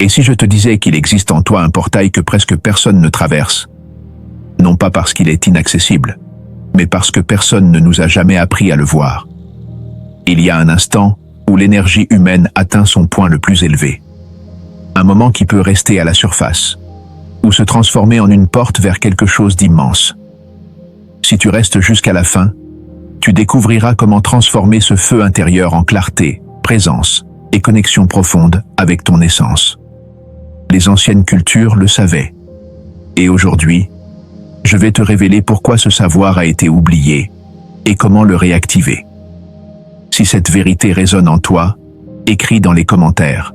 Et si je te disais qu'il existe en toi un portail que presque personne ne traverse? Non pas parce qu'il est inaccessible, mais parce que personne ne nous a jamais appris à le voir. Il y a un instant où l'énergie humaine atteint son point le plus élevé. Un moment qui peut rester à la surface, ou se transformer en une porte vers quelque chose d'immense. Si tu restes jusqu'à la fin, tu découvriras comment transformer ce feu intérieur en clarté, présence et connexion profonde avec ton essence. Les anciennes cultures le savaient. Et aujourd'hui, je vais te révéler pourquoi ce savoir a été oublié et comment le réactiver. Si cette vérité résonne en toi, écris dans les commentaires.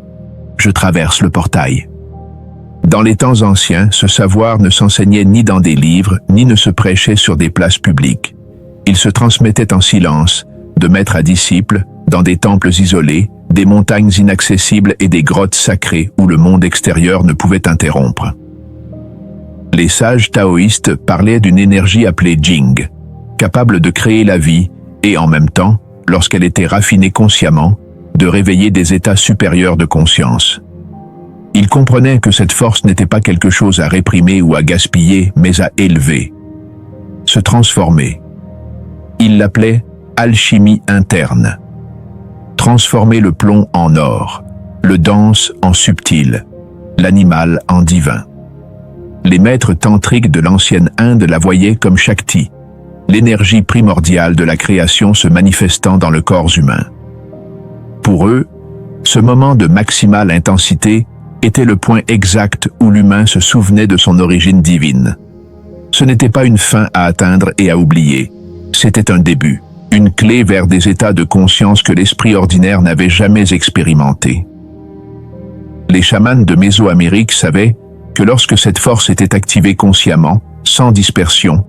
Je traverse le portail. Dans les temps anciens, ce savoir ne s'enseignait ni dans des livres, ni ne se prêchait sur des places publiques. Il se transmettait en silence, de maître à disciple, dans des temples isolés, des montagnes inaccessibles et des grottes sacrées où le monde extérieur ne pouvait interrompre. Les sages taoïstes parlaient d'une énergie appelée Jing, capable de créer la vie et en même temps, lorsqu'elle était raffinée consciemment, de réveiller des états supérieurs de conscience. Ils comprenaient que cette force n'était pas quelque chose à réprimer ou à gaspiller, mais à élever, se transformer. Ils l'appelaient alchimie interne. Transformer le plomb en or, le dense en subtil, l'animal en divin. Les maîtres tantriques de l'ancienne Inde la voyaient comme Shakti, l'énergie primordiale de la création se manifestant dans le corps humain. Pour eux, ce moment de maximale intensité était le point exact où l'humain se souvenait de son origine divine. Ce n'était pas une fin à atteindre et à oublier, c'était un début, une clé vers des états de conscience que l'esprit ordinaire n'avait jamais expérimentés. Les chamans de Mésoamérique savaient que lorsque cette force était activée consciemment, sans dispersion,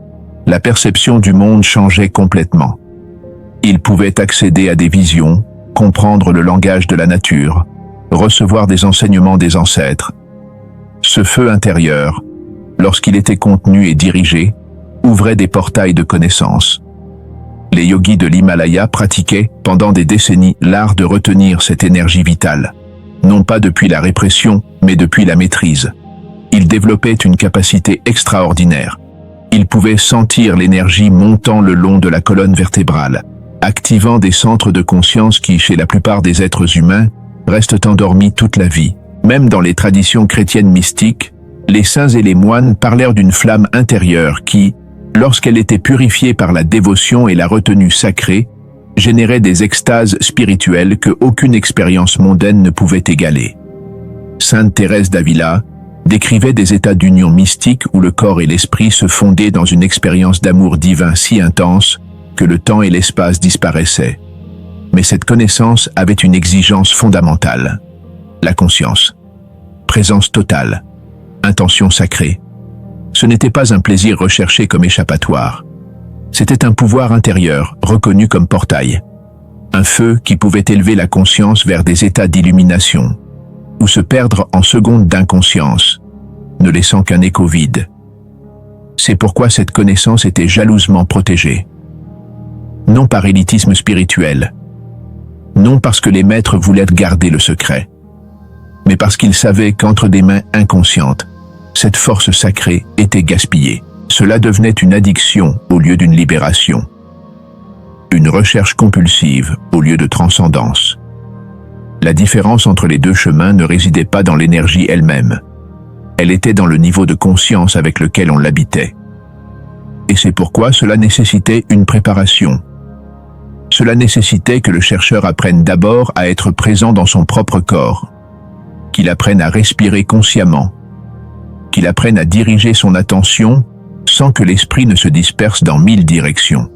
la perception du monde changeait complètement. Ils pouvaient accéder à des visions, comprendre le langage de la nature, recevoir des enseignements des ancêtres. Ce feu intérieur, lorsqu'il était contenu et dirigé, ouvrait des portails de connaissances. Les yogis de l'Himalaya pratiquaient, pendant des décennies, l'art de retenir cette énergie vitale, non pas depuis la répression, mais depuis la maîtrise. Ils développaient une capacité extraordinaire. Ils pouvaient sentir l'énergie montant le long de la colonne vertébrale, activant des centres de conscience qui, chez la plupart des êtres humains, restent endormis toute la vie. Même dans les traditions chrétiennes mystiques, les saints et les moines parlèrent d'une flamme intérieure qui, lorsqu'elle était purifiée par la dévotion et la retenue sacrée, générait des extases spirituelles que aucune expérience mondaine ne pouvait égaler. Sainte Thérèse d'Avila décrivait des états d'union mystique où le corps et l'esprit se fondaient dans une expérience d'amour divin si intense que le temps et l'espace disparaissaient. Mais cette connaissance avait une exigence fondamentale, la conscience, présence totale, intention sacrée. Ce n'était pas un plaisir recherché comme échappatoire. C'était un pouvoir intérieur, reconnu comme portail. Un feu qui pouvait élever la conscience vers des états d'illumination, ou se perdre en secondes d'inconscience, ne laissant qu'un écho vide. C'est pourquoi cette connaissance était jalousement protégée. Non par élitisme spirituel, non parce que les maîtres voulaient garder le secret, mais parce qu'ils savaient qu'entre des mains inconscientes, cette force sacrée était gaspillée. Cela devenait une addiction au lieu d'une libération, une recherche compulsive au lieu de transcendance. La différence entre les deux chemins ne résidait pas dans l'énergie elle-même. Elle était dans le niveau de conscience avec lequel on l'habitait. Et c'est pourquoi cela nécessitait une préparation. Cela nécessitait que le chercheur apprenne d'abord à être présent dans son propre corps, qu'il apprenne à respirer consciemment, qu'il apprenne à diriger son attention sans que l'esprit ne se disperse dans 1000 directions.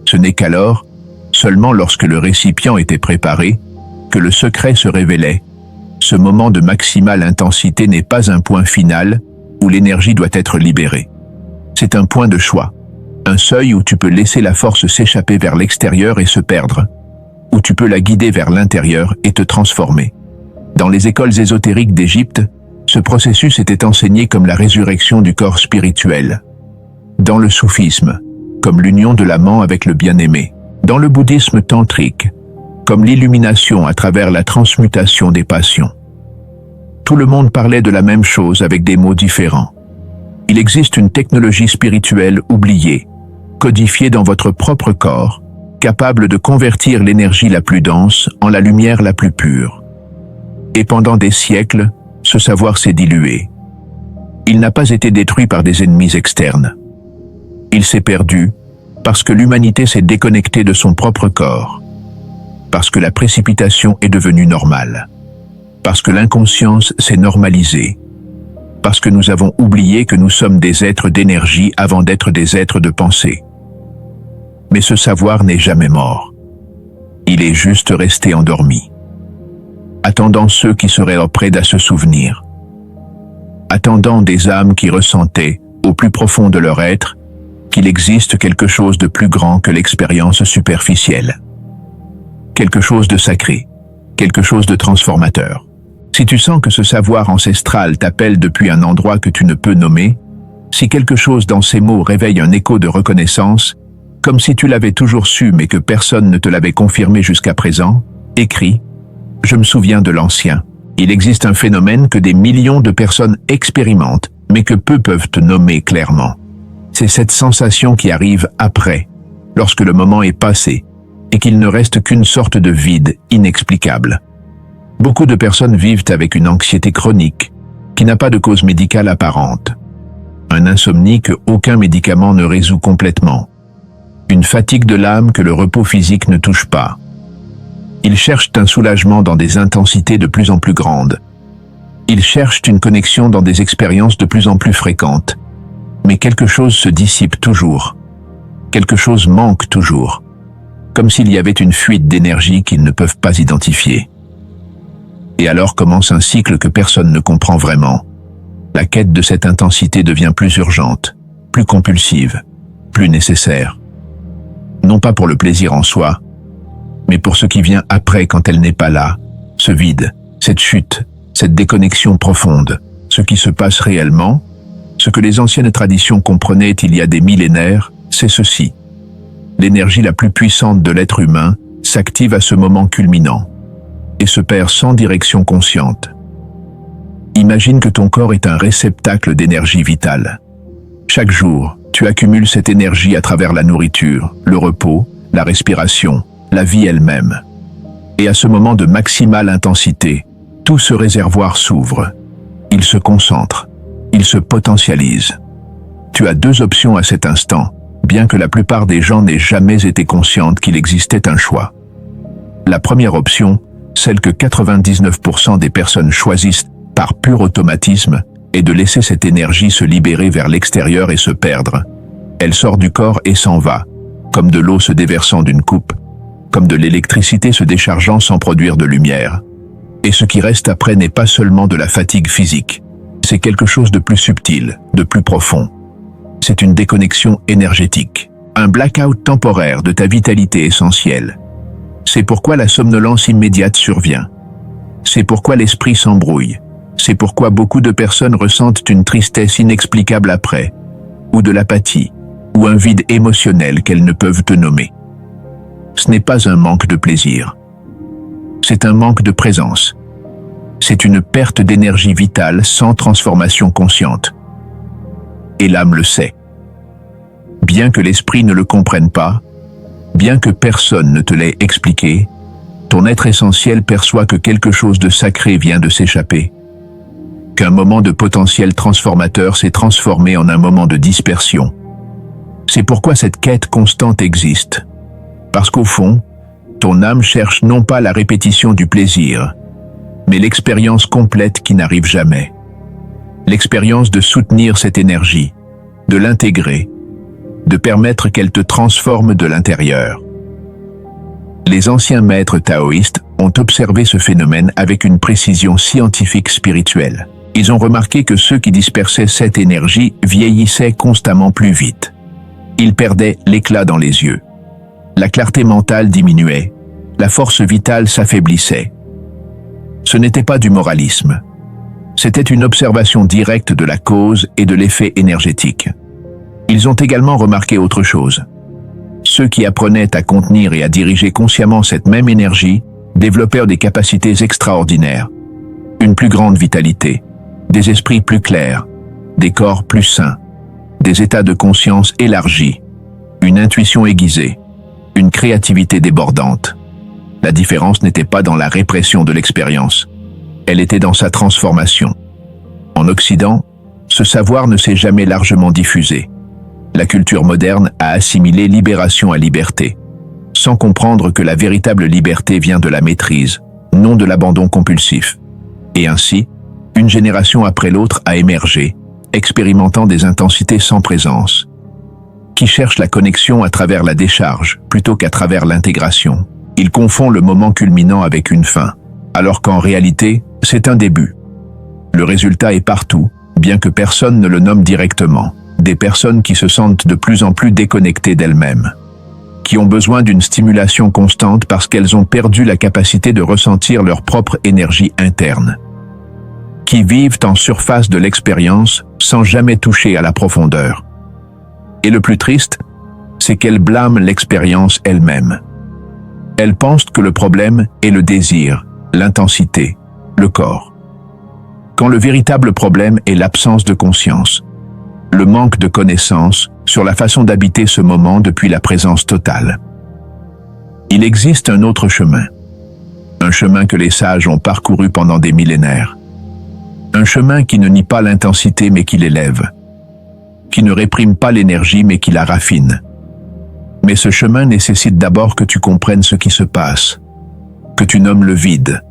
Ce n'est qu'alors, seulement lorsque le récipient était préparé, que le secret se révélait. Ce moment de maximale intensité n'est pas un point final où l'énergie doit être libérée. C'est un point de choix, un seuil où tu peux laisser la force s'échapper vers l'extérieur et se perdre, où tu peux la guider vers l'intérieur et te transformer. Dans les écoles ésotériques d'Égypte, ce processus était enseigné comme la résurrection du corps spirituel. Dans le soufisme, comme l'union de l'amant avec le bien-aimé. Dans le bouddhisme tantrique, comme l'illumination à travers la transmutation des passions. Tout le monde parlait de la même chose avec des mots différents. Il existe une technologie spirituelle oubliée, codifiée dans votre propre corps, capable de convertir l'énergie la plus dense en la lumière la plus pure. Et pendant des siècles, ce savoir s'est dilué. Il n'a pas été détruit par des ennemis externes. Il s'est perdu parce que l'humanité s'est déconnectée de son propre corps, parce que la précipitation est devenue normale, parce que l'inconscience s'est normalisée, parce que nous avons oublié que nous sommes des êtres d'énergie avant d'être des êtres de pensée. Mais ce savoir n'est jamais mort. Il est juste resté endormi, attendant ceux qui seraient prêts à se souvenir, attendant des âmes qui ressentaient, au plus profond de leur être, qu'il existe quelque chose de plus grand que l'expérience superficielle. Quelque chose de sacré, quelque chose de transformateur. Si tu sens que ce savoir ancestral t'appelle depuis un endroit que tu ne peux nommer, si quelque chose dans ces mots réveille un écho de reconnaissance, comme si tu l'avais toujours su mais que personne ne te l'avait confirmé jusqu'à présent, écris « Je me souviens de l'ancien ». Il existe un phénomène que des millions de personnes expérimentent, mais que peu peuvent te nommer clairement. C'est cette sensation qui arrive après, lorsque le moment est passé, et qu'il ne reste qu'une sorte de vide inexplicable. Beaucoup de personnes vivent avec une anxiété chronique, qui n'a pas de cause médicale apparente. Un insomnie que aucun médicament ne résout complètement. Une fatigue de l'âme que le repos physique ne touche pas. Ils cherchent un soulagement dans des intensités de plus en plus grandes. Ils cherchent une connexion dans des expériences de plus en plus fréquentes. Mais quelque chose se dissipe toujours. Quelque chose manque toujours. Comme s'il y avait une fuite d'énergie qu'ils ne peuvent pas identifier. Et alors commence un cycle que personne ne comprend vraiment. La quête de cette intensité devient plus urgente, plus compulsive, plus nécessaire. Non pas pour le plaisir en soi, mais pour ce qui vient après quand elle n'est pas là, ce vide, cette chute, cette déconnexion profonde, ce qui se passe réellement, ce que les anciennes traditions comprenaient il y a des millénaires, c'est ceci. L'énergie la plus puissante de l'être humain s'active à ce moment culminant et se perd sans direction consciente. Imagine que ton corps est un réceptacle d'énergie vitale. Chaque jour, tu accumules cette énergie à travers la nourriture, le repos, la respiration, la vie elle-même. Et à ce moment de maximale intensité, tout ce réservoir s'ouvre. Il se concentre. Il se potentialise. Tu as deux options à cet instant, bien que la plupart des gens n'aient jamais été conscientes qu'il existait un choix. La première option, celle que 99% des personnes choisissent par pur automatisme, est de laisser cette énergie se libérer vers l'extérieur et se perdre. Elle sort du corps et s'en va, comme de l'eau se déversant d'une coupe, comme de l'électricité se déchargeant sans produire de lumière. Et ce qui reste après n'est pas seulement de la fatigue physique, c'est quelque chose de plus subtil, de plus profond. C'est une déconnexion énergétique, un blackout temporaire de ta vitalité essentielle. C'est pourquoi la somnolence immédiate survient. C'est pourquoi l'esprit s'embrouille. C'est pourquoi beaucoup de personnes ressentent une tristesse inexplicable après, ou de l'apathie, ou un vide émotionnel qu'elles ne peuvent te nommer. Ce n'est pas un manque de plaisir. C'est un manque de présence. C'est une perte d'énergie vitale sans transformation consciente. Et l'âme le sait. Bien que l'esprit ne le comprenne pas, bien que personne ne te l'ait expliqué, ton être essentiel perçoit que quelque chose de sacré vient de s'échapper, qu'un moment de potentiel transformateur s'est transformé en un moment de dispersion. C'est pourquoi cette quête constante existe. Parce qu'au fond, ton âme cherche non pas la répétition du plaisir, mais l'expérience complète qui n'arrive jamais. L'expérience de soutenir cette énergie, de l'intégrer, de permettre qu'elle te transforme de l'intérieur. Les anciens maîtres taoïstes ont observé ce phénomène avec une précision scientifique spirituelle. Ils ont remarqué que ceux qui dispersaient cette énergie vieillissaient constamment plus vite. Ils perdaient l'éclat dans les yeux. La clarté mentale diminuait, la force vitale s'affaiblissait. Ce n'était pas du moralisme. C'était une observation directe de la cause et de l'effet énergétique. Ils ont également remarqué autre chose. Ceux qui apprenaient à contenir et à diriger consciemment cette même énergie développèrent des capacités extraordinaires. Une plus grande vitalité, des esprits plus clairs, des corps plus sains, des états de conscience élargis, une intuition aiguisée, une créativité débordante. La différence n'était pas dans la répression de l'expérience, elle était dans sa transformation. En Occident, ce savoir ne s'est jamais largement diffusé. La culture moderne a assimilé libération à liberté, sans comprendre que la véritable liberté vient de la maîtrise, non de l'abandon compulsif. Et ainsi, une génération après l'autre a émergé, expérimentant des intensités sans présence, qui cherchent la connexion à travers la décharge plutôt qu'à travers l'intégration. Ils confondent le moment culminant avec une fin, alors qu'en réalité, c'est un début. Le résultat est partout, bien que personne ne le nomme directement. Des personnes qui se sentent de plus en plus déconnectées d'elles-mêmes, qui ont besoin d'une stimulation constante parce qu'elles ont perdu la capacité de ressentir leur propre énergie interne, qui vivent en surface de l'expérience sans jamais toucher à la profondeur. Et le plus triste, c'est qu'elles blâment l'expérience elle-même. Elles pensent que le problème est le désir, l'intensité, le corps. Quand le véritable problème est l'absence de conscience, le manque de connaissance sur la façon d'habiter ce moment depuis la présence totale. Il existe un autre chemin, un chemin que les sages ont parcouru pendant des millénaires, un chemin qui ne nie pas l'intensité mais qui l'élève, qui ne réprime pas l'énergie mais qui la raffine. Mais ce chemin nécessite d'abord que tu comprennes ce qui se passe, que tu nommes le vide,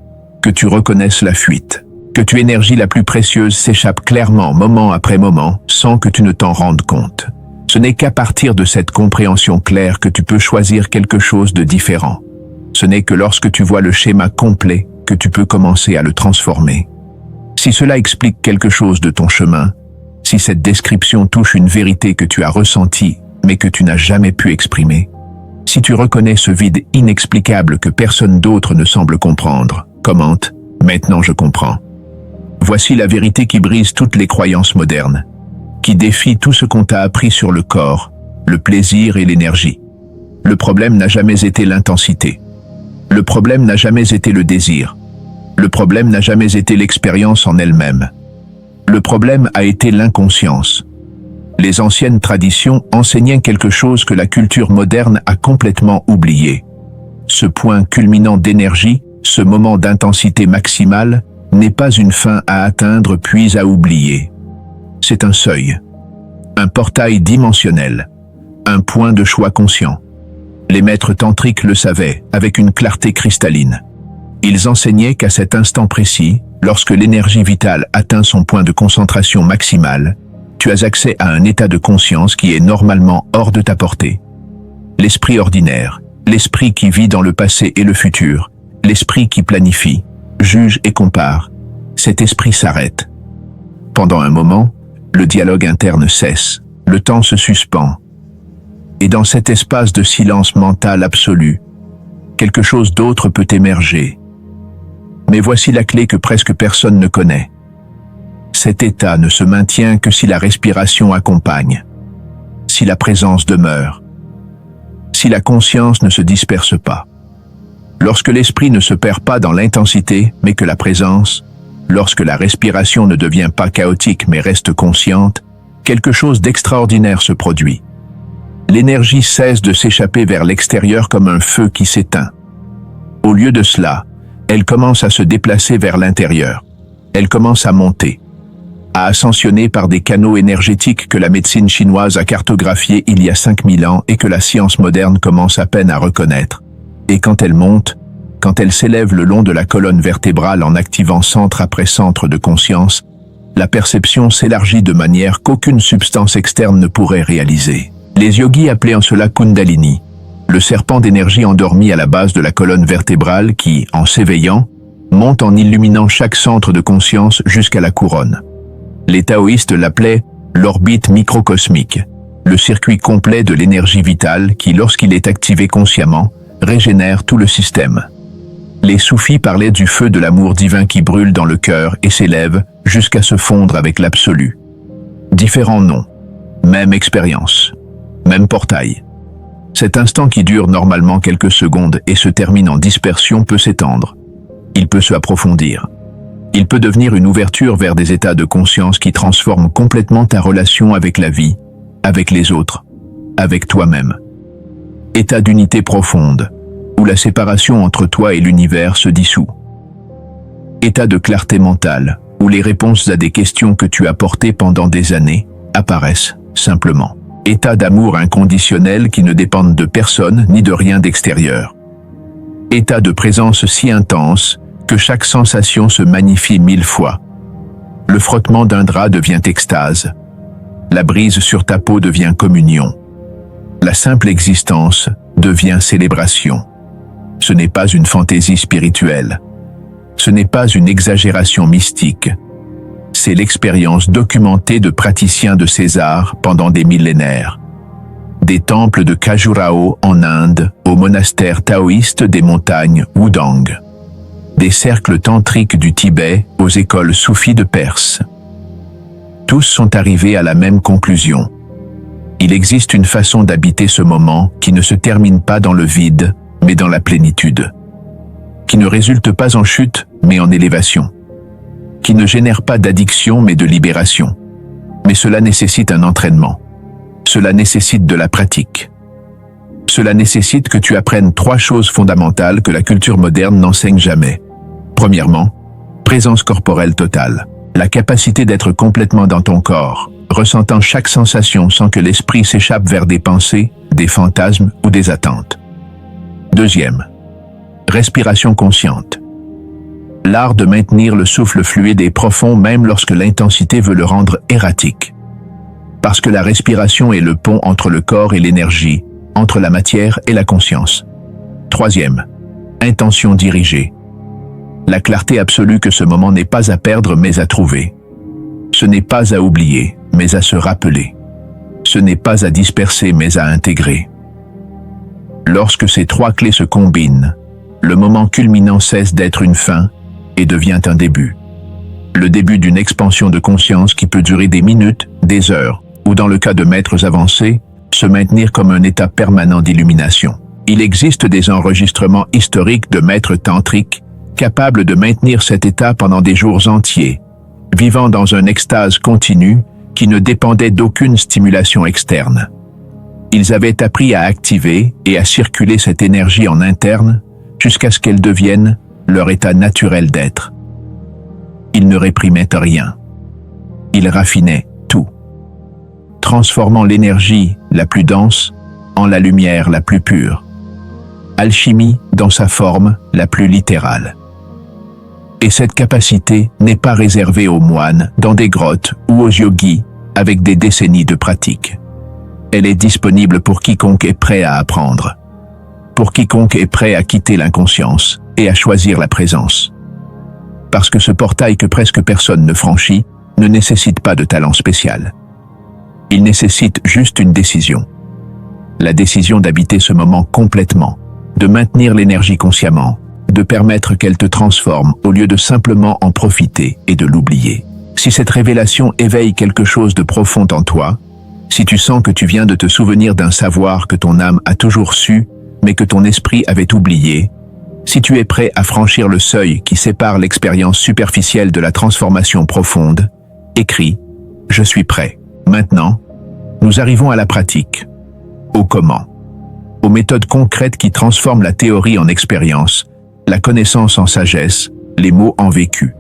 que tu reconnaisses la fuite, que tu énergie la plus précieuse s'échappe clairement moment après moment sans que tu ne t'en rendes compte. Ce n'est qu'à partir de cette compréhension claire que tu peux choisir quelque chose de différent. Ce n'est que lorsque tu vois le schéma complet que tu peux commencer à le transformer. Si cela explique quelque chose de ton chemin, si cette description touche une vérité que tu as ressentie mais que tu n'as jamais pu exprimer, si tu reconnais ce vide inexplicable que personne d'autre ne semble comprendre, commente « Maintenant je comprends ». Voici la vérité qui brise toutes les croyances modernes, qui défie tout ce qu'on t'a appris sur le corps, le plaisir et l'énergie. Le problème n'a jamais été l'intensité. Le problème n'a jamais été le désir. Le problème n'a jamais été l'expérience en elle-même. Le problème a été l'inconscience. Les anciennes traditions enseignaient quelque chose que la culture moderne a complètement oublié. Ce point culminant d'énergie, ce moment d'intensité maximale, n'est pas une fin à atteindre puis à oublier. C'est un seuil, un portail dimensionnel, un point de choix conscient. Les maîtres tantriques le savaient avec une clarté cristalline. Ils enseignaient qu'à cet instant précis, lorsque l'énergie vitale atteint son point de concentration maximale, tu as accès à un état de conscience qui est normalement hors de ta portée. L'esprit ordinaire, l'esprit qui vit dans le passé et le futur, l'esprit qui planifie, juge et compare, cet esprit s'arrête. Pendant un moment, le dialogue interne cesse, le temps se suspend. Et dans cet espace de silence mental absolu, quelque chose d'autre peut émerger. Mais voici la clé que presque personne ne connaît. Cet état ne se maintient que si la respiration accompagne, si la présence demeure, si la conscience ne se disperse pas. Lorsque l'esprit ne se perd pas dans l'intensité, mais que la présence, lorsque la respiration ne devient pas chaotique mais reste consciente, quelque chose d'extraordinaire se produit. L'énergie cesse de s'échapper vers l'extérieur comme un feu qui s'éteint. Au lieu de cela, elle commence à se déplacer vers l'intérieur. Elle commence à monter, à ascensionner par des canaux énergétiques que la médecine chinoise a cartographiés il y a 5000 ans et que la science moderne commence à peine à reconnaître. Et quand elle monte, quand elle s'élève le long de la colonne vertébrale en activant centre après centre de conscience, la perception s'élargit de manière qu'aucune substance externe ne pourrait réaliser. Les yogis appelaient en cela Kundalini, le serpent d'énergie endormi à la base de la colonne vertébrale qui, en s'éveillant, monte en illuminant chaque centre de conscience jusqu'à la couronne. Les taoïstes l'appelaient l'orbite microcosmique, le circuit complet de l'énergie vitale qui, lorsqu'il est activé consciemment, régénère tout le système. Les soufis parlaient du feu de l'amour divin qui brûle dans le cœur et s'élève jusqu'à se fondre avec l'absolu. Différents noms, même expérience, même portail. Cet instant qui dure normalement quelques secondes et se termine en dispersion peut s'étendre. Il peut se approfondir. Il peut devenir une ouverture vers des états de conscience qui transforment complètement ta relation avec la vie, avec les autres, avec toi-même. État d'unité profonde, où la séparation entre toi et l'univers se dissout. État de clarté mentale, où les réponses à des questions que tu as portées pendant des années apparaissent simplement. État d'amour inconditionnel qui ne dépendent de personne ni de rien d'extérieur. État de présence si intense que chaque sensation se magnifie 1000 fois. Le frottement d'un drap devient extase. La brise sur ta peau devient communion. La simple existence devient célébration. Ce n'est pas une fantaisie spirituelle. Ce n'est pas une exagération mystique. C'est l'expérience documentée de praticiens de César pendant des millénaires. Des temples de Khajuraho en Inde au monastère taoïste des montagnes Wudang. Des cercles tantriques du Tibet aux écoles soufis de Perse. Tous sont arrivés à la même conclusion. Il existe une façon d'habiter ce moment qui ne se termine pas dans le vide, mais dans la plénitude. Qui ne résulte pas en chute, mais en élévation. Qui ne génère pas d'addiction, mais de libération. Mais cela nécessite un entraînement. Cela nécessite de la pratique. Cela nécessite que tu apprennes 3 choses fondamentales que la culture moderne n'enseigne jamais. Premièrement, présence corporelle totale. La capacité d'être complètement dans ton corps, ressentant chaque sensation sans que l'esprit s'échappe vers des pensées, des fantasmes ou des attentes. Deuxième, respiration consciente. L'art de maintenir le souffle fluide et profond même lorsque l'intensité veut le rendre erratique. Parce que la respiration est le pont entre le corps et l'énergie, entre la matière et la conscience. Troisième, intention dirigée. La clarté absolue que ce moment n'est pas à perdre mais à trouver. Ce n'est pas à oublier, mais à se rappeler. Ce n'est pas à disperser mais à intégrer. Lorsque ces 3 clés se combinent, le moment culminant cesse d'être une fin et devient un début. Le début d'une expansion de conscience qui peut durer des minutes, des heures, ou dans le cas de maîtres avancés, se maintenir comme un état permanent d'illumination. Il existe des enregistrements historiques de maîtres tantriques capables de maintenir cet état pendant des jours entiers, vivant dans une extase continue qui ne dépendait d'aucune stimulation externe. Ils avaient appris à activer et à circuler cette énergie en interne jusqu'à ce qu'elle devienne leur état naturel d'être. Ils ne réprimaient rien. Ils raffinaient tout, transformant l'énergie la plus dense en la lumière la plus pure. Alchimie dans sa forme la plus littérale. Et cette capacité n'est pas réservée aux moines dans des grottes ou aux yogis avec des décennies de pratique. Elle est disponible pour quiconque est prêt à apprendre, pour quiconque est prêt à quitter l'inconscience et à choisir la présence. Parce que ce portail que presque personne ne franchit ne nécessite pas de talent spécial. Il nécessite juste une décision. La décision d'habiter ce moment complètement, de maintenir l'énergie consciemment, de permettre qu'elle te transforme au lieu de simplement en profiter et de l'oublier. Si cette révélation éveille quelque chose de profond en toi, si tu sens que tu viens de te souvenir d'un savoir que ton âme a toujours su, mais que ton esprit avait oublié, si tu es prêt à franchir le seuil qui sépare l'expérience superficielle de la transformation profonde, écris « Je suis prêt ». Maintenant, nous arrivons à la pratique, au comment, aux méthodes concrètes qui transforment la théorie en expérience, la connaissance en sagesse, les mots en vécu.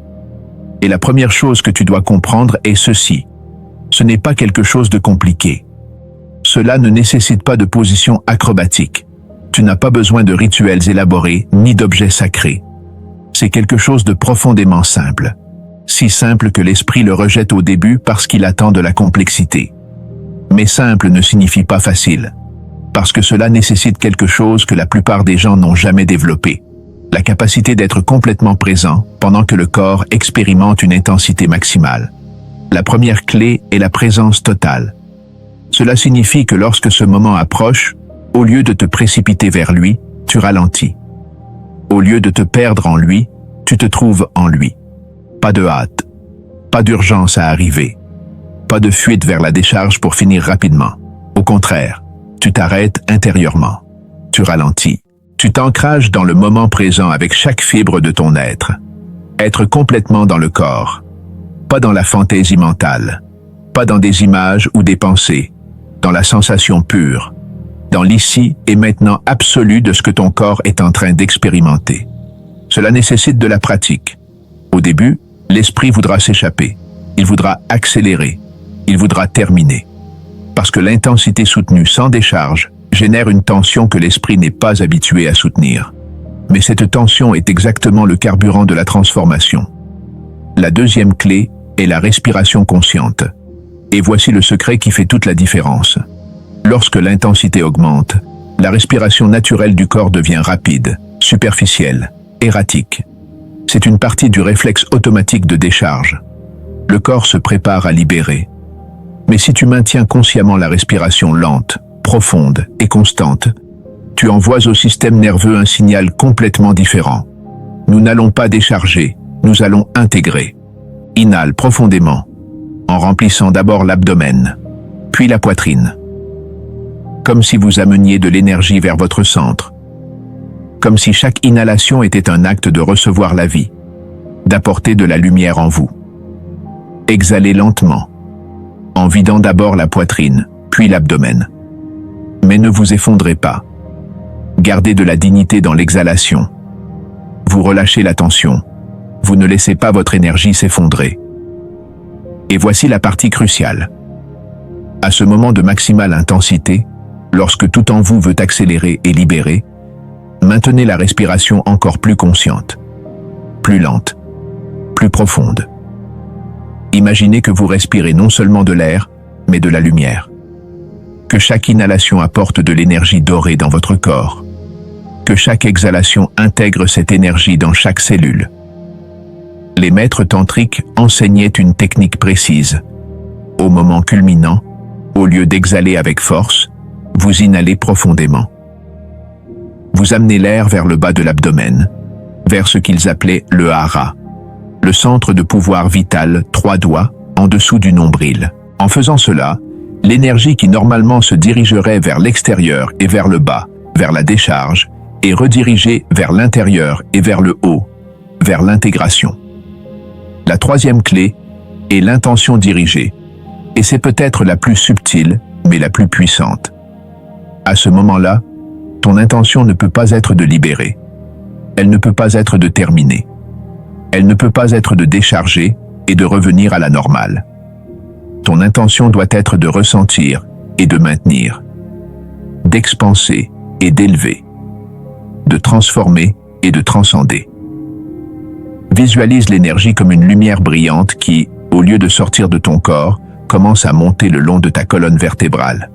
Et la première chose que tu dois comprendre est ceci. Ce n'est pas quelque chose de compliqué. Cela ne nécessite pas de position acrobatique. Tu n'as pas besoin de rituels élaborés ni d'objets sacrés. C'est quelque chose de profondément simple. Si simple que l'esprit le rejette au début parce qu'il attend de la complexité. Mais simple ne signifie pas facile. Parce que cela nécessite quelque chose que la plupart des gens n'ont jamais développé. La capacité d'être complètement présent pendant que le corps expérimente une intensité maximale. La première clé est la présence totale. Cela signifie que lorsque ce moment approche, au lieu de te précipiter vers lui, tu ralentis. Au lieu de te perdre en lui, tu te trouves en lui. Pas de hâte, pas d'urgence à arriver, pas de fuite vers la décharge pour finir rapidement. Au contraire, tu t'arrêtes intérieurement, tu ralentis. Tu t'ancrages dans le moment présent avec chaque fibre de ton être. Être complètement dans le corps, pas dans la fantaisie mentale, pas dans des images ou des pensées, dans la sensation pure, dans l'ici et maintenant absolu de ce que ton corps est en train d'expérimenter. Cela nécessite de la pratique. Au début, l'esprit voudra s'échapper, il voudra accélérer, il voudra terminer. Parce que l'intensité soutenue sans décharge génère une tension que l'esprit n'est pas habitué à soutenir. Mais cette tension est exactement le carburant de la transformation. La deuxième clé est la respiration consciente. Et voici le secret qui fait toute la différence. Lorsque l'intensité augmente, la respiration naturelle du corps devient rapide, superficielle, erratique. C'est une partie du réflexe automatique de décharge. Le corps se prépare à libérer. Mais si tu maintiens consciemment la respiration lente, profonde et constante, tu envoies au système nerveux un signal complètement différent. Nous n'allons pas décharger, nous allons intégrer. Inhale profondément, en remplissant d'abord l'abdomen, puis la poitrine. Comme si vous ameniez de l'énergie vers votre centre. Comme si chaque inhalation était un acte de recevoir la vie, d'apporter de la lumière en vous. Exhalez lentement, en vidant d'abord la poitrine, puis l'abdomen. Mais ne vous effondrez pas. Gardez de la dignité dans l'exhalation. Vous relâchez la tension. Vous ne laissez pas votre énergie s'effondrer. Et voici la partie cruciale. À ce moment de maximale intensité, lorsque tout en vous veut accélérer et libérer, maintenez la respiration encore plus consciente, plus lente, plus profonde. Imaginez que vous respirez non seulement de l'air, mais de la lumière. Que chaque inhalation apporte de l'énergie dorée dans votre corps. Que chaque exhalation intègre cette énergie dans chaque cellule. Les maîtres tantriques enseignaient une technique précise. Au moment culminant, au lieu d'exhaler avec force, vous inhalez profondément. Vous amenez l'air vers le bas de l'abdomen, vers ce qu'ils appelaient le hara, le centre de pouvoir vital, 3 doigts, en dessous du nombril. En faisant cela, l'énergie qui normalement se dirigerait vers l'extérieur et vers le bas, vers la décharge, est redirigée vers l'intérieur et vers le haut, vers l'intégration. La troisième clé est l'intention dirigée, et c'est peut-être la plus subtile, mais la plus puissante. À ce moment-là, ton intention ne peut pas être de libérer. Elle ne peut pas être de terminer. Elle ne peut pas être de décharger et de revenir à la normale. Ton intention doit être de ressentir et de maintenir, d'expanser et d'élever, de transformer et de transcender. Visualise l'énergie comme une lumière brillante qui, au lieu de sortir de ton corps, commence à monter le long de ta colonne vertébrale.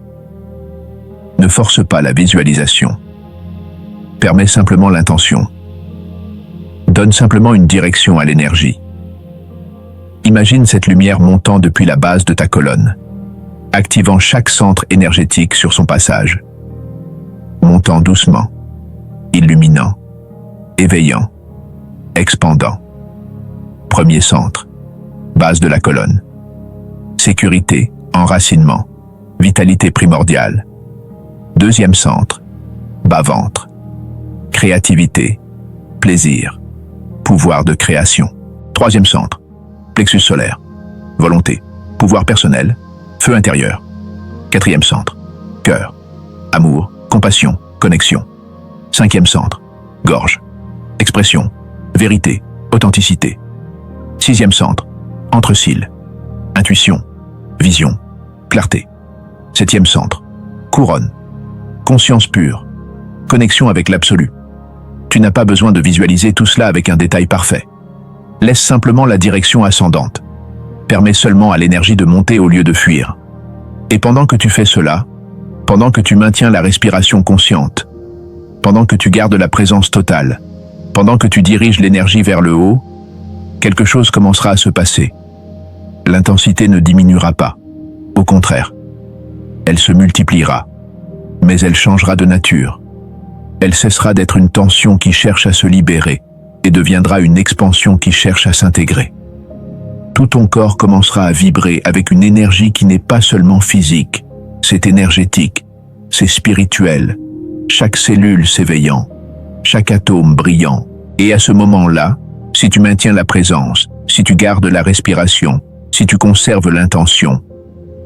Ne force pas la visualisation. Permets simplement l'intention. Donne simplement une direction à l'énergie. Imagine cette lumière montant depuis la base de ta colonne, activant chaque centre énergétique sur son passage. Montant doucement, illuminant, éveillant, expandant. Premier centre, base de la colonne. Sécurité, enracinement, vitalité primordiale. Deuxième centre, bas-ventre. Créativité, plaisir, pouvoir de création. Troisième centre, plexus solaire, volonté, pouvoir personnel, feu intérieur. Quatrième centre, cœur, amour, compassion, connexion. Cinquième centre, gorge, expression, vérité, authenticité. Sixième centre, entre-cils, intuition, vision, clarté. Septième centre, couronne, conscience pure, connexion avec l'absolu. Tu n'as pas besoin de visualiser tout cela avec un détail parfait. Laisse simplement la direction ascendante. Permets seulement à l'énergie de monter au lieu de fuir. Et pendant que tu fais cela, pendant que tu maintiens la respiration consciente, pendant que tu gardes la présence totale, pendant que tu diriges l'énergie vers le haut, quelque chose commencera à se passer. L'intensité ne diminuera pas. Au contraire, elle se multipliera. Mais elle changera de nature. Elle cessera d'être une tension qui cherche à se libérer et deviendra une expansion qui cherche à s'intégrer. Tout ton corps commencera à vibrer avec une énergie qui n'est pas seulement physique, c'est énergétique, c'est spirituel, chaque cellule s'éveillant, chaque atome brillant. Et à ce moment-là, Si tu maintiens la présence, si tu gardes la respiration, si tu conserves l'intention,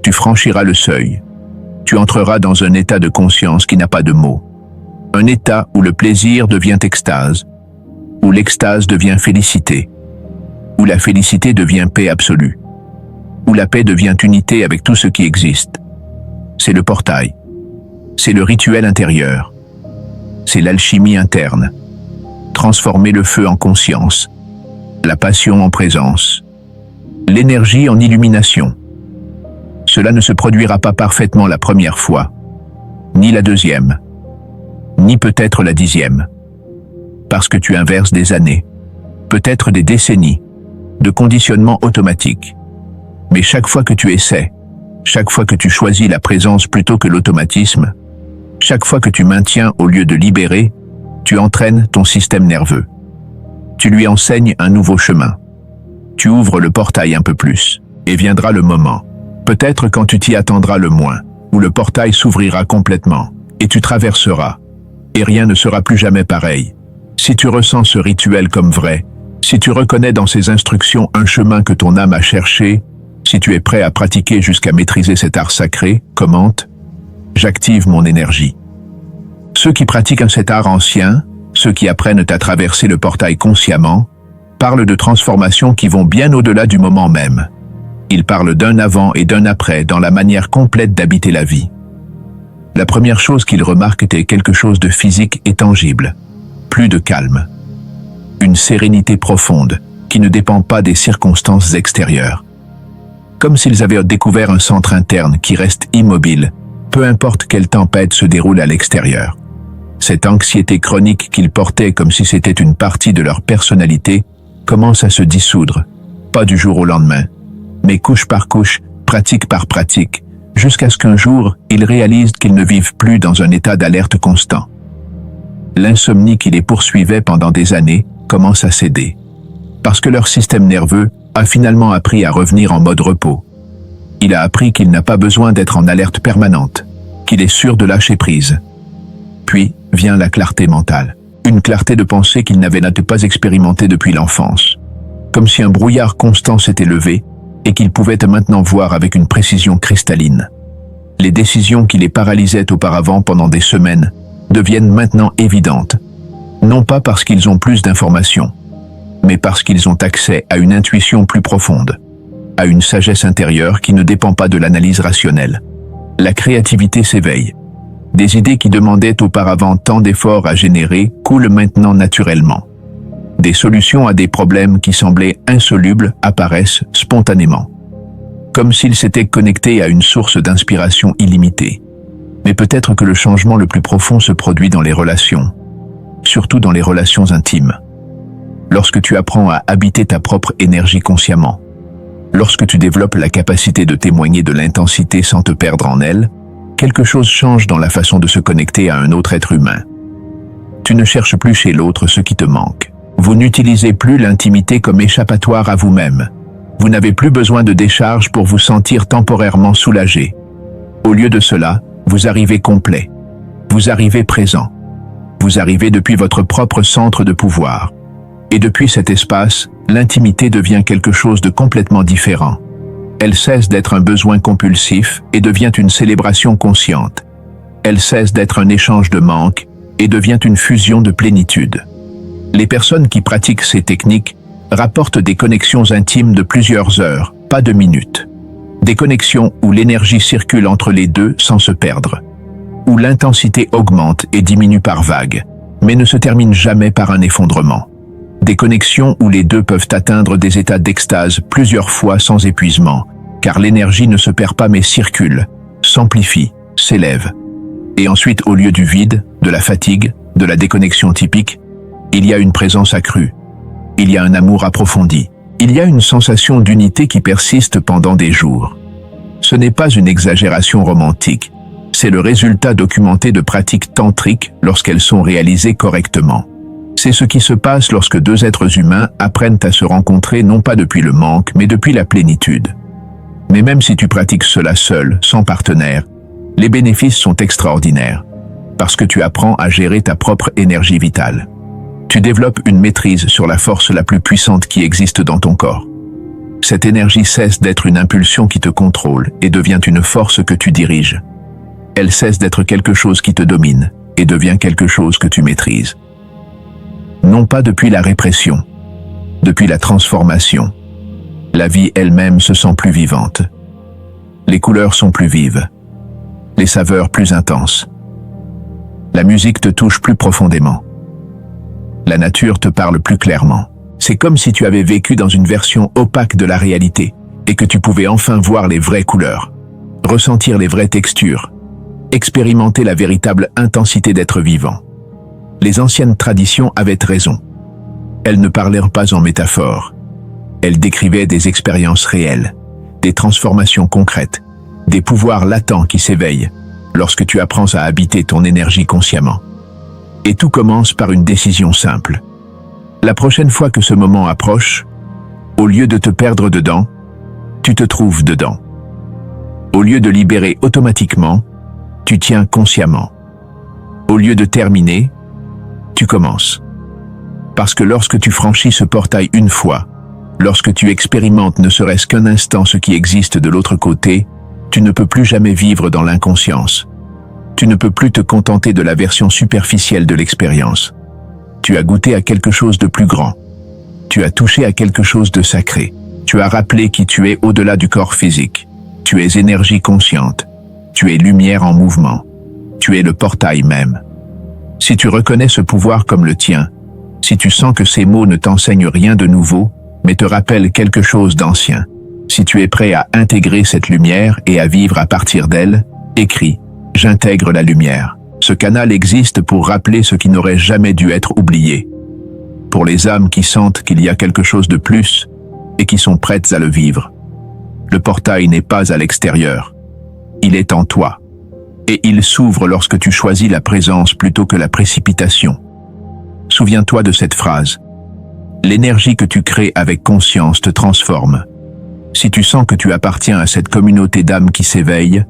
tu franchiras le seuil. Tu entreras dans un état de conscience qui n'a pas de mots. Un état où le plaisir devient extase, où l'extase devient félicité, où la félicité devient paix absolue, où la paix devient unité avec tout ce qui existe. C'est le portail. C'est le rituel intérieur. C'est l'alchimie interne. Transformer le feu en conscience, la passion en présence, l'énergie en illumination. Cela ne se produira pas parfaitement la première fois, ni la deuxième, ni peut-être la 10e. Parce que tu inverses des années, peut-être des décennies, de conditionnement automatique. Mais chaque fois que tu essaies, chaque fois que tu choisis la présence plutôt que l'automatisme, chaque fois que tu maintiens au lieu de libérer, tu entraînes ton système nerveux. Tu lui enseignes un nouveau chemin. Tu ouvres le portail un peu plus, et viendra le moment, peut-être quand tu t'y attendras le moins, où le portail s'ouvrira complètement, et tu traverseras, et rien ne sera plus jamais pareil. Si tu ressens ce rituel comme vrai, si tu reconnais dans ces instructions un chemin que ton âme a cherché, si tu es prêt à pratiquer jusqu'à maîtriser cet art sacré, commente « J'active mon énergie ». Ceux qui pratiquent cet art ancien, ceux qui apprennent à traverser le portail consciemment, parlent de transformations qui vont bien au-delà du moment même. Ils parlent d'un avant et d'un après dans la manière complète d'habiter la vie. La première chose qu'ils remarquent est quelque chose de physique et tangible. Plus de calme. Une sérénité profonde qui ne dépend pas des circonstances extérieures. Comme s'ils avaient découvert un centre interne qui reste immobile, peu importe quelle tempête se déroule à l'extérieur. Cette anxiété chronique qu'ils portaient comme si c'était une partie de leur personnalité commence à se dissoudre, pas du jour au lendemain, mais couche par couche, pratique par pratique, jusqu'à ce qu'un jour, ils réalisent qu'ils ne vivent plus dans un état d'alerte constant. L'insomnie qui les poursuivait pendant des années commence à céder, parce que leur système nerveux a finalement appris à revenir en mode repos. Il a appris qu'il n'a pas besoin d'être en alerte permanente, qu'il est sûr de lâcher prise. Puis vient la clarté mentale, une clarté de pensée qu'ils n'avaient pas expérimentée depuis l'enfance, comme si un brouillard constant s'était levé et qu'ils pouvaient maintenant voir avec une précision cristalline. Les décisions qui les paralysaient auparavant pendant des semaines deviennent maintenant évidentes, non pas parce qu'ils ont plus d'informations, mais parce qu'ils ont accès à une intuition plus profonde, à une sagesse intérieure qui ne dépend pas de l'analyse rationnelle. La créativité s'éveille. Des idées qui demandaient auparavant tant d'efforts à générer coulent maintenant naturellement. Des solutions à des problèmes qui semblaient insolubles apparaissent spontanément, comme s'ils s'étaient connectés à une source d'inspiration illimitée. Mais peut-être que le changement le plus profond se produit dans les relations, surtout dans les relations intimes. Lorsque tu apprends à habiter ta propre énergie consciemment, lorsque tu développes la capacité de témoigner de l'intensité sans te perdre en elle, quelque chose change dans la façon de se connecter à un autre être humain. Tu ne cherches plus chez l'autre ce qui te manque. Vous n'utilisez plus l'intimité comme échappatoire à vous-même. Vous n'avez plus besoin de décharge pour vous sentir temporairement soulagé. Au lieu de cela, vous arrivez complet. Vous arrivez présent. Vous arrivez depuis votre propre centre de pouvoir. Et depuis cet espace, l'intimité devient quelque chose de complètement différent. Elle cesse d'être un besoin compulsif et devient une célébration consciente. Elle cesse d'être un échange de manque et devient une fusion de plénitude. Les personnes qui pratiquent ces techniques rapportent des connexions intimes de plusieurs heures, pas de minutes. Des connexions où l'énergie circule entre les deux sans se perdre, où l'intensité augmente et diminue par vagues, mais ne se termine jamais par un effondrement. Des connexions où les deux peuvent atteindre des états d'extase plusieurs fois sans épuisement, car l'énergie ne se perd pas mais circule, s'amplifie, s'élève. Et ensuite, au lieu du vide, de la fatigue, de la déconnexion typique, il y a une présence accrue. Il y a un amour approfondi. Il y a une sensation d'unité qui persiste pendant des jours. Ce n'est pas une exagération romantique, c'est le résultat documenté de pratiques tantriques lorsqu'elles sont réalisées correctement. C'est ce qui se passe lorsque deux êtres humains apprennent à se rencontrer non pas depuis le manque, mais depuis la plénitude. Mais même si tu pratiques cela seul, sans partenaire, les bénéfices sont extraordinaires, parce que tu apprends à gérer ta propre énergie vitale. Tu développes une maîtrise sur la force la plus puissante qui existe dans ton corps. Cette énergie cesse d'être une impulsion qui te contrôle et devient une force que tu diriges. Elle cesse d'être quelque chose qui te domine et devient quelque chose que tu maîtrises. Non pas depuis la répression, depuis la transformation. La vie elle-même se sent plus vivante. Les couleurs sont plus vives, les saveurs plus intenses. La musique te touche plus profondément. La nature te parle plus clairement. C'est comme si tu avais vécu dans une version opaque de la réalité et que tu pouvais enfin voir les vraies couleurs, ressentir les vraies textures, expérimenter la véritable intensité d'être vivant. Les anciennes traditions avaient raison. Elles ne parlèrent pas en métaphores. Elles décrivaient des expériences réelles, des transformations concrètes, des pouvoirs latents qui s'éveillent lorsque tu apprends à habiter ton énergie consciemment. Et tout commence par une décision simple. La prochaine fois que ce moment approche, au lieu de te perdre dedans, tu te trouves dedans. Au lieu de libérer automatiquement, tu tiens consciemment. Au lieu de terminer, tu commences. Parce que lorsque tu franchis ce portail une fois, lorsque tu expérimentes ne serait-ce qu'un instant ce qui existe de l'autre côté, tu ne peux plus jamais vivre dans l'inconscience. Tu ne peux plus te contenter de la version superficielle de l'expérience. Tu as goûté à quelque chose de plus grand. Tu as touché à quelque chose de sacré. Tu as rappelé qui tu es au-delà du corps physique. Tu es énergie consciente. Tu es lumière en mouvement. Tu es le portail même. Si tu reconnais ce pouvoir comme le tien, si tu sens que ces mots ne t'enseignent rien de nouveau, mais te rappellent quelque chose d'ancien, si tu es prêt à intégrer cette lumière et à vivre à partir d'elle, écris « J'intègre la lumière ». Ce canal existe pour rappeler ce qui n'aurait jamais dû être oublié. Pour les âmes qui sentent qu'il y a quelque chose de plus et qui sont prêtes à le vivre. Le portail n'est pas à l'extérieur. Il est en toi. Et il s'ouvre lorsque tu choisis la présence plutôt que la précipitation. Souviens-toi de cette phrase. L'énergie que tu crées avec conscience te transforme. Si tu sens que tu appartiens à cette communauté d'âmes qui s'éveillent,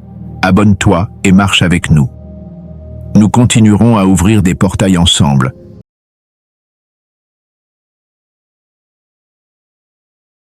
abonne-toi et marche avec nous. Nous continuerons à ouvrir des portails ensemble,